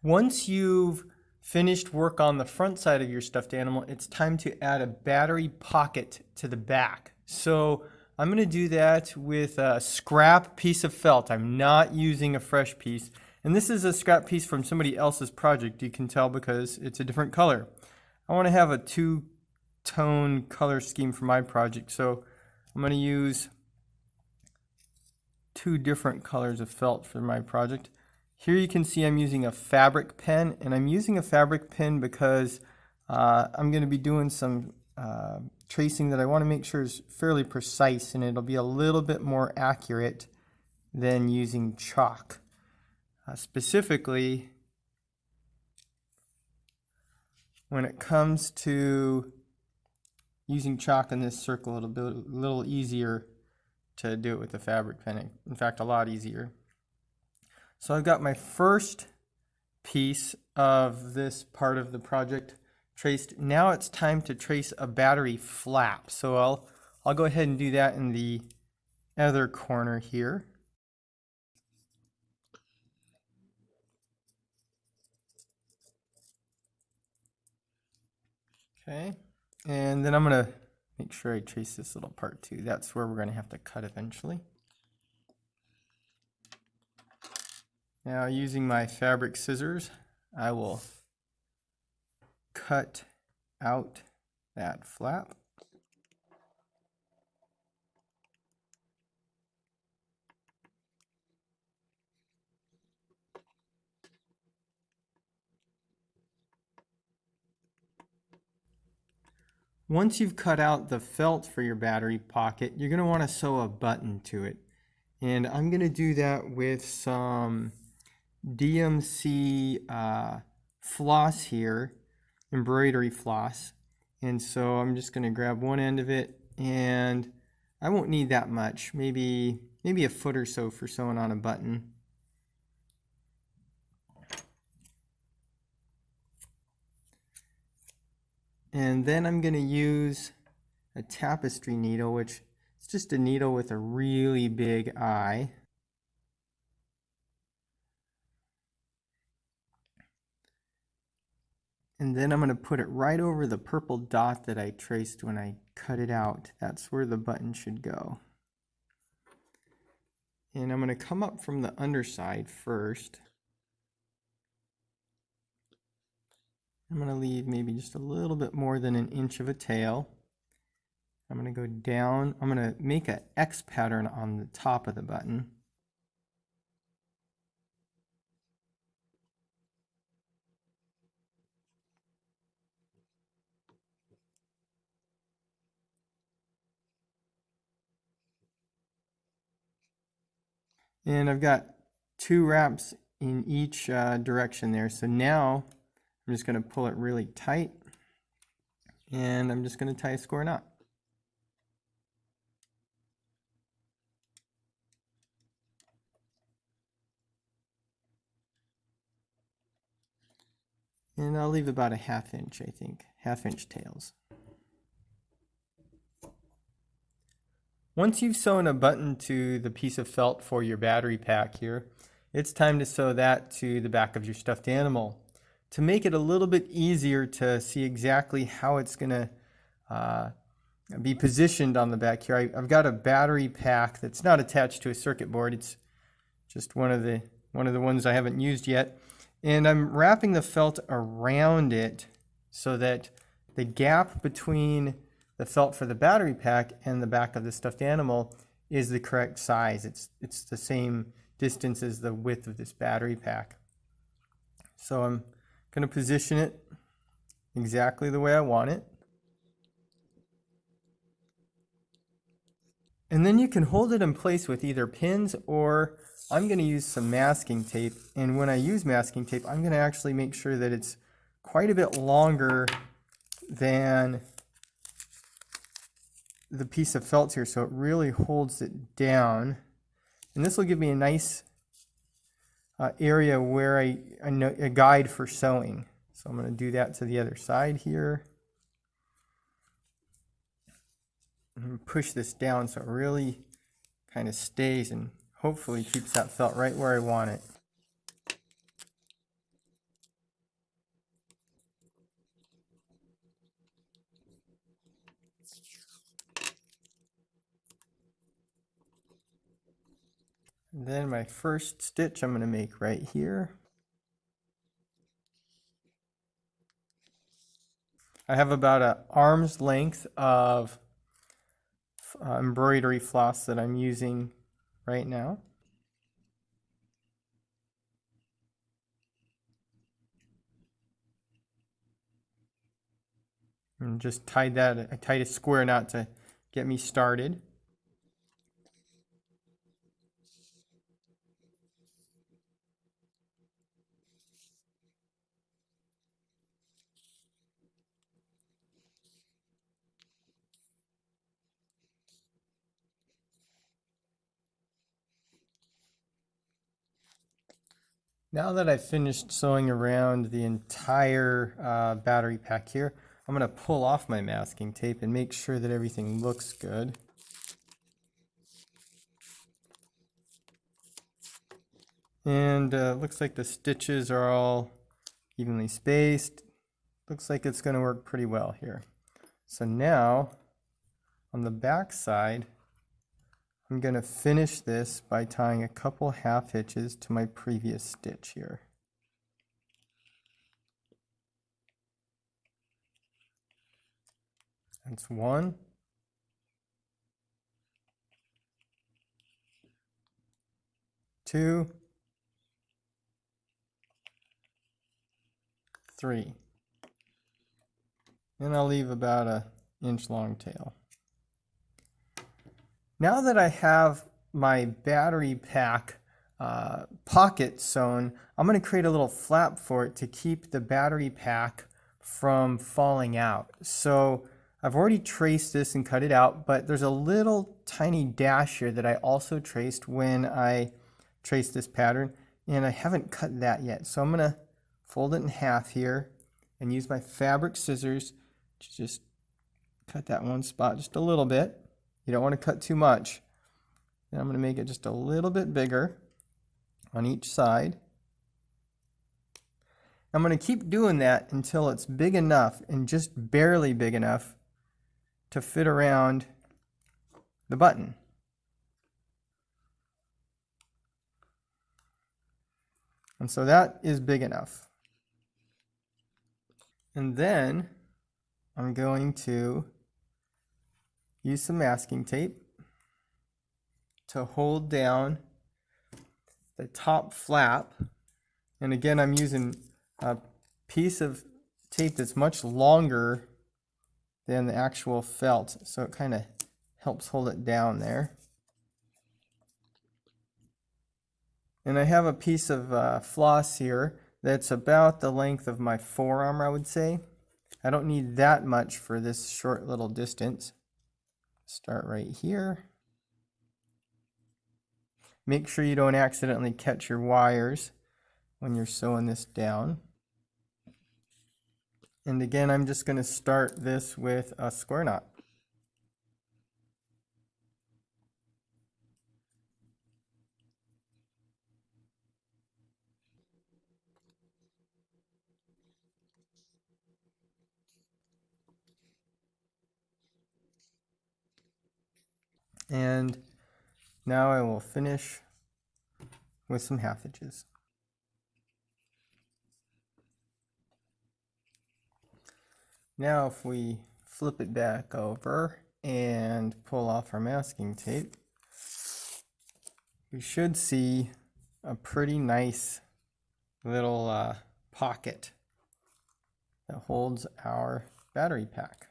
Once you've finished work on the front side of your stuffed animal, it's time to add a battery pocket to the back. So I'm going to do that with a scrap piece of felt. I'm not using a fresh piece. And this is a scrap piece from somebody else's project. You can tell because it's a different color. I want to have a two-tone color scheme for my project. So I'm going to use two different colors of felt for my project. Here you can see I'm using a fabric pen, and I'm using a fabric pen because I'm going to be doing some tracing that I want to make sure is fairly precise, and it'll be a little bit more accurate than using chalk. Specifically, when it comes to using chalk in this circle, it'll be a little easier to do it with the fabric pen. In fact, a lot easier. So I've got my first piece of this part of the project traced. Now it's time to trace a battery flap. So I'll go ahead and do that in the other corner here. Okay, and then I'm going to make sure I trace this little part too. That's where we're going to have to cut eventually. Now, using my fabric scissors, I will cut out that flap. Once you've cut out the felt for your battery pocket, you're going to want to sew a button to it. And I'm going to do that with some DMC floss here, embroidery floss. And so I'm just going to grab one end of it, and I won't need that much, maybe a foot or so for sewing on a button. And then I'm going to use a tapestry needle, which is just a needle with a really big eye. And then I'm going to put it right over the purple dot that I traced when I cut it out. That's where the button should go. And I'm going to come up from the underside first. I'm going to leave maybe just a little bit more than an inch of a tail. I'm going to go down. I'm going to make an X pattern on the top of the button. And I've got two wraps in each direction there. So now I'm just going to pull it really tight, and I'm just going to tie a square knot. And I'll leave about a ½ inch, I think, ½ inch tails. Once you've sewn a button to the piece of felt for your battery pack here, it's time to sew that to the back of your stuffed animal. To make it a little bit easier to see exactly how it's going to be positioned on the back here, I've got a battery pack that's not attached to a circuit board. It's just one of the ones I haven't used yet. And I'm wrapping the felt around it so that the gap between the felt for the battery pack and the back of the stuffed animal is the correct size. It's the same distance as the width of this battery pack. So I'm going to position it exactly the way I want it. And then you can hold it in place with either pins, or I'm going to use some masking tape. And when I use masking tape, I'm going to actually make sure that it's quite a bit longer than the piece of felt here, so it really holds it down. And this will give me a nice area where a guide for sewing. So I'm going to do that to the other side here. And push this down so it really kind of stays and hopefully keeps that felt right where I want it. And then my first stitch I'm going to make right here. I have about an arm's length of embroidery floss that I'm using right now. And just tied that, I tied a square knot to get me started. Now that I've finished sewing around the entire battery pack here, I'm going to pull off my masking tape and make sure that everything looks good. And looks like the stitches are all evenly spaced. Looks like it's going to work pretty well here. So now on the back side, I'm going to finish this by tying a couple half hitches to my previous stitch here. That's 1. 2. 3. And I'll leave about an inch long tail. Now that I have my battery pack pocket sewn, I'm going to create a little flap for it to keep the battery pack from falling out. So I've already traced this and cut it out, but there's a little tiny dash here that I also traced when I traced this pattern, and I haven't cut that yet. So I'm going to fold it in half here and use my fabric scissors to just cut that one spot just a little bit. You don't want to cut too much. Then I'm going to make it just a little bit bigger on each side. I'm going to keep doing that until it's big enough, and just barely big enough to fit around the button. And so that is big enough. And then I'm going to use some masking tape to hold down the top flap. And again, I'm using a piece of tape that's much longer than the actual felt, so it kind of helps hold it down there. And I have a piece of floss here that's about the length of my forearm, I would say. I don't need that much for this short little distance. Start right here. Make sure you don't accidentally catch your wires when you're sewing this down. And again, I'm just going to start this with a square knot. And now I will finish with some half hitches. Now if we flip it back over and pull off our masking tape, we should see a pretty nice little pocket that holds our battery pack.